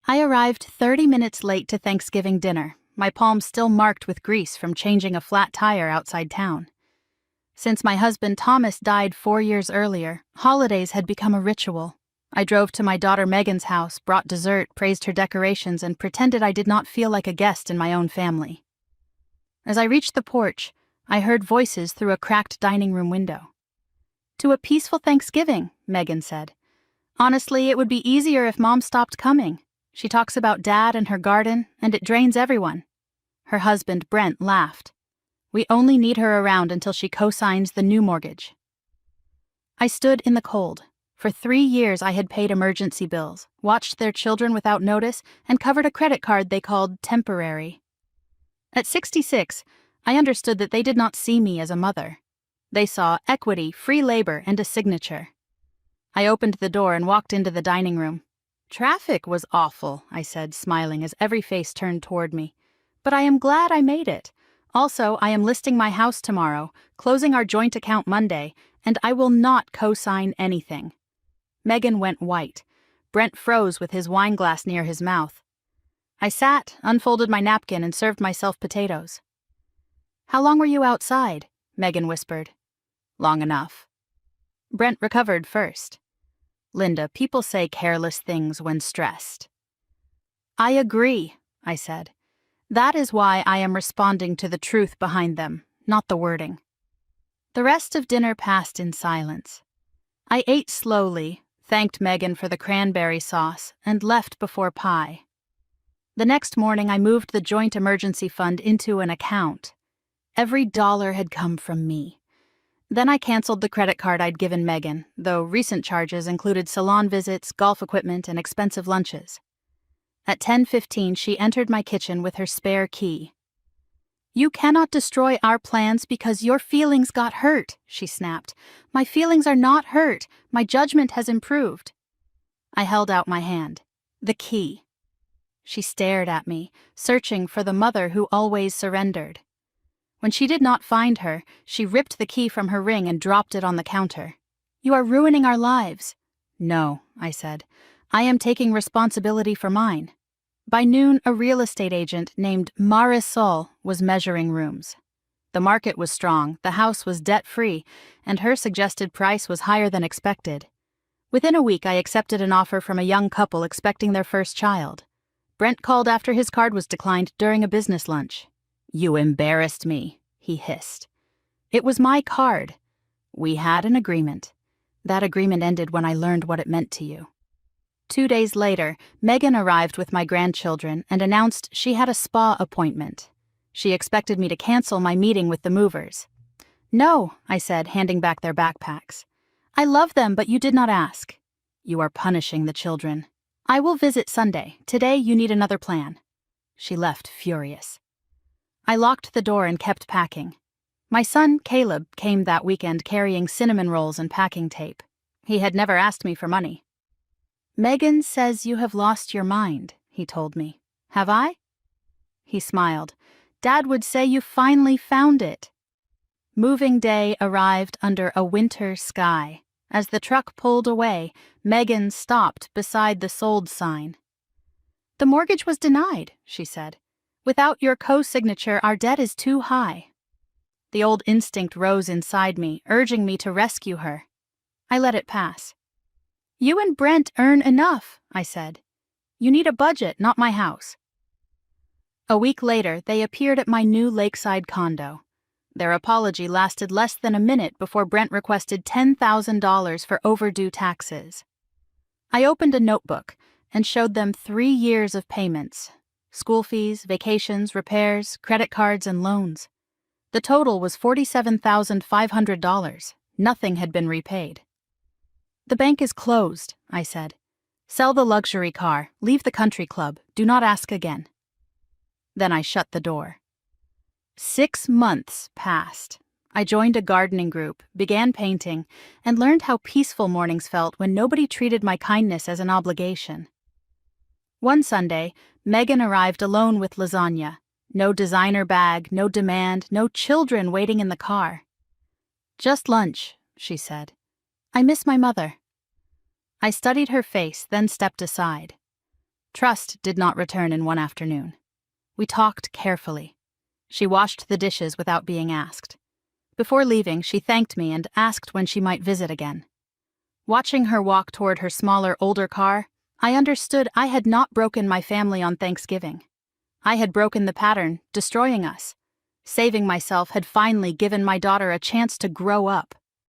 I arrived 30 minutes late to Thanksgiving dinner, my palms still marked with grease from changing a flat tire outside town. Since my husband Thomas died 4 years earlier, holidays had become a ritual. I drove to my daughter Megan's house, brought dessert, praised her decorations, and pretended I did not feel like a guest in my own family. As I reached the porch, I heard voices through a cracked dining room window. "To a peaceful Thanksgiving," Megan said. "Honestly, it would be easier if Mom stopped coming. She talks about Dad and her garden, and it drains everyone." Her husband, Brent, laughed. "We only need her around until she co-signs the new mortgage." I stood in the cold. For 3 years I had paid emergency bills, watched their children without notice, and covered a credit card they called temporary. At 66, I understood that they did not see me as a mother. They saw equity, free labor, and a signature. I opened the door and walked into the dining room. "Traffic was awful," I said, smiling as every face turned toward me. "But I am glad I made it. Also, I am listing my house tomorrow, closing our joint account Monday, and I will not co-sign anything." Megan went white. Brent froze with his wine glass near his mouth. I sat, unfolded my napkin, and served myself potatoes. "How long were you outside?" Megan whispered. "Long enough." Brent recovered first. "Linda, people say careless things when stressed." "I agree," I said. "That is why I am responding to the truth behind them, not the wording." The rest of dinner passed in silence. I ate slowly, thanked Megan for the cranberry sauce, and left before pie. The next morning I moved the joint emergency fund into an account. Every dollar had come from me. Then I canceled the credit card I'd given Megan, though recent charges included salon visits, golf equipment, and expensive lunches. At 10:15, she entered my kitchen with her spare key. "You cannot destroy our plans because your feelings got hurt," she snapped. "My feelings are not hurt. My judgment has improved." I held out my hand. "The key." She stared at me, searching for the mother who always surrendered. When she did not find her, she ripped the key from her ring and dropped it on the counter. "You are ruining our lives." "No," I said. "I am taking responsibility for mine." By noon, a real estate agent named Marisol was measuring rooms. The market was strong, the house was debt-free, and her suggested price was higher than expected. Within a week, I accepted an offer from a young couple expecting their first child. Brent called after his card was declined during a business lunch. "You embarrassed me," he hissed. "It was my card." "We had an agreement." "That agreement ended when I learned what it meant to you." 2 days later, Megan arrived with my grandchildren and announced she had a spa appointment. She expected me to cancel my meeting with the movers. "No," I said, handing back their backpacks. "I love them, but you did not ask." "You are punishing the children." "I will visit Sunday. Today you need another plan." She left furious. I locked the door and kept packing. My son, Caleb, came that weekend carrying cinnamon rolls and packing tape. He had never asked me for money. "Megan says you have lost your mind," he told me. "Have I?" He smiled. "Dad would say you finally found it." Moving day arrived under a winter sky. As the truck pulled away, Megan stopped beside the sold sign. "The mortgage was denied," she said. "Without your co-signature, our debt is too high." The old instinct rose inside me, urging me to rescue her. I let it pass. "You and Brent earn enough," I said. "You need a budget, not my house." A week later, they appeared at my new lakeside condo. Their apology lasted less than a minute before Brent requested $10,000 for overdue taxes. I opened a notebook and showed them 3 years of payments: school fees, vacations, repairs, credit cards, and loans. The total was $47,500. Nothing had been repaid. "The bank is closed," I said. "Sell the luxury car, leave the country club, do not ask again." Then I shut the door. 6 months passed. I joined a gardening group, began painting, and learned how peaceful mornings felt when nobody treated my kindness as an obligation. One Sunday, Megan arrived alone with lasagna. No designer bag, no demand, no children waiting in the car. "Just lunch," she said. "I miss my mother." I studied her face, then stepped aside. Trust did not return in one afternoon. We talked carefully. She washed the dishes without being asked. Before leaving, she thanked me and asked when she might visit again. Watching her walk toward her smaller, older car, I understood I had not broken my family on Thanksgiving. I had broken the pattern, destroying us. Saving myself had finally given my daughter a chance to grow up.